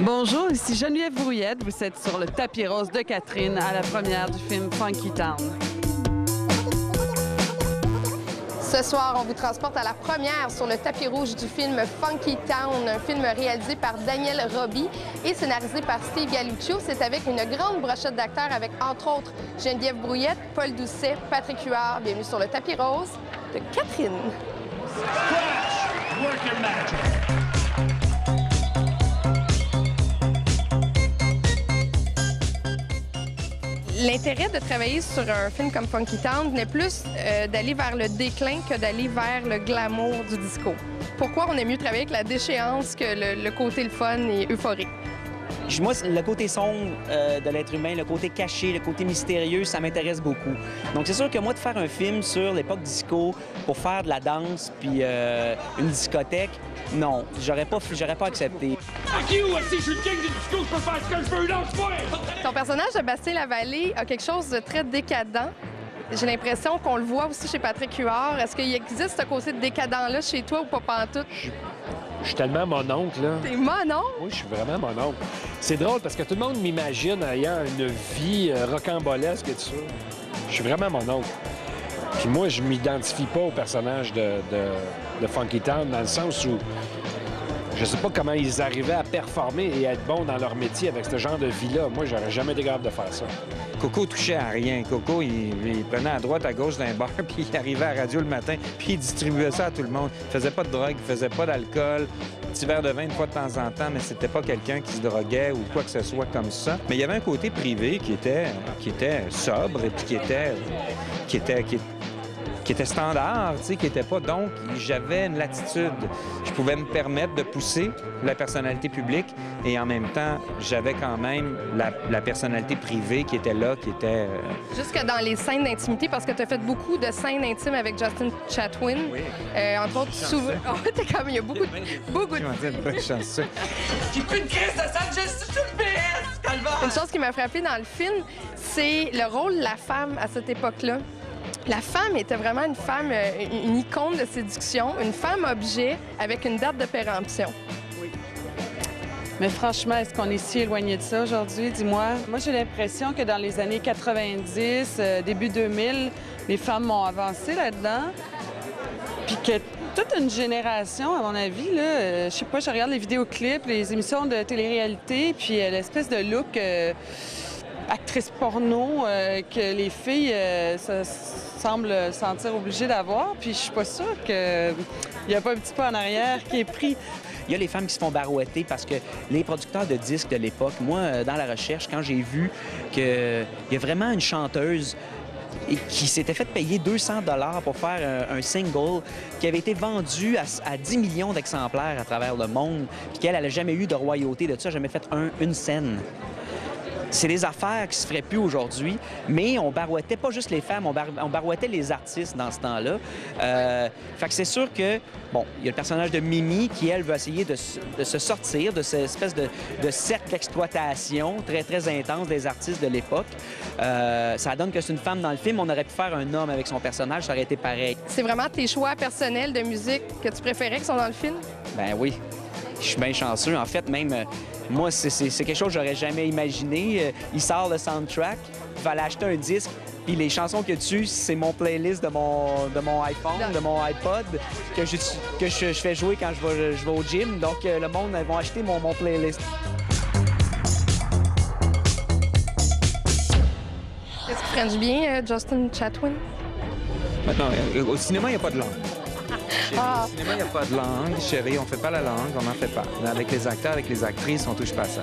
Bonjour, ici Geneviève Brouillette. Vous êtes sur le tapis rose de Catherine à la première du film Funky Town. Ce soir, on vous transporte à la première sur le tapis rouge du film Funky Town, un film réalisé par Daniel Roby et scénarisé par Steve Galluccio. C'est avec une grande brochette d'acteurs avec, entre autres, Geneviève Brouillette, Paul Doucet, Patrick Huard. Bienvenue sur le tapis rose de Catherine. Scratch, work your magic. L'intérêt de travailler sur un film comme Funky Town venait plus d'aller vers le déclin que d'aller vers le glamour du disco. Pourquoi on aime mieux travailler avec la déchéance que le côté le fun et euphorique? Moi, le côté sombre de l'être humain, le côté caché, le côté mystérieux, ça m'intéresse beaucoup. Donc, c'est sûr que moi, de faire un film sur l'époque disco pour faire de la danse puis une discothèque, non, j'aurais pas accepté. Ton personnage de Bastien Lavallée a quelque chose de très décadent. J'ai l'impression qu'on le voit aussi chez Patrick Huard. Est-ce qu'il existe ce côté décadent-là chez toi ou pas pantoute? Je suis tellement mon oncle, là. T'es mon oncle? Oui, je suis vraiment mon oncle. C'est drôle parce que tout le monde m'imagine ayant une vie rocambolesque et tout ça. Je suis vraiment mon oncle. Puis moi, je m'identifie pas au personnage de Funky Town dans le sens où je sais pas comment ils arrivaient à performer et être bons dans leur métier avec ce genre de vie-là. Moi, j'aurais jamais été capable de faire ça. Coco touchait à rien. Coco, il prenait à droite, à gauche d'un bar, puis il arrivait à la radio le matin, puis il distribuait ça à tout le monde. Il faisait pas de drogue, il faisait pas d'alcool, petit verre de vin une fois de temps en temps, mais c'était pas quelqu'un qui se droguait ou quoi que ce soit comme ça. Mais il y avait un côté privé qui était sobre et puis qui était standard, tu sais, qui était pas... Donc, j'avais une latitude. Je pouvais me permettre de pousser la personnalité publique et en même temps, j'avais quand même la personnalité privée qui était là, qui était... Jusque dans les scènes d'intimité, parce que tu as fait beaucoup de scènes intimes avec Justin Chatwin. Oui. Entre autres, souvent... Oh, t'es comme... Il y a beaucoup de... chanceux. J'ai plus de crise de sang, je suis tout le PS, calvaire! Une chose qui m'a frappée dans le film, c'est le rôle de la femme à cette époque-là. La femme était vraiment une femme, une icône de séduction, une femme objet avec une date de péremption. Oui. Mais franchement, est-ce qu'on est si éloigné de ça aujourd'hui? Dis-moi. Moi, j'ai l'impression que dans les années 90, début 2000, les femmes ont avancé là-dedans. Puis que toute une génération, à mon avis, là, je sais pas, je regarde les vidéoclips, les émissions de télé-réalité, puis l'espèce de look... actrice porno que les filles semblent sentir obligées d'avoir. Puis je suis pas sûre qu'il n'y a pas un petit peu en arrière qui est pris. Il y a les femmes qui se font barouetter parce que les producteurs de disques de l'époque, moi, dans la recherche, quand j'ai vu qu'il y a vraiment une chanteuse qui s'était fait payer 200 $ pour faire un single qui avait été vendu à 10 millions d'exemplaires à travers le monde, puis qu'elle n'avait jamais eu de royauté de ça, jamais fait une scène. C'est des affaires qui se feraient plus aujourd'hui, mais on barouettait pas juste les femmes, on barouettait les artistes dans ce temps-là. Fait que c'est sûr que, bon, il y a le personnage de Mimi qui, elle, veut essayer de se sortir de cette espèce de cercle d'exploitation très, très intense des artistes de l'époque. Ça donne que c'est une femme dans le film, on aurait pu faire un homme avec son personnage, ça aurait été pareil. C'est vraiment tes choix personnels de musique que tu préférais qui sont dans le film? Ben oui, je suis bien chanceux. En fait, même... Moi, c'est quelque chose que j'aurais jamais imaginé. Il sort le soundtrack, il fallait acheter un disque, puis les chansons qu'il y a dessus, c'est mon playlist de mon iPhone, de mon iPod, que je fais jouer quand je vais au gym. Donc, le monde va acheter mon playlist. Est-ce que tu French bien, Justin Chatwin? Maintenant, au cinéma, il n'y a pas de langue. Au cinéma, il n'y a pas de langue. Chérie, on ne fait pas la langue, on n'en fait pas. Mais avec les acteurs, avec les actrices, on ne touche pas à ça.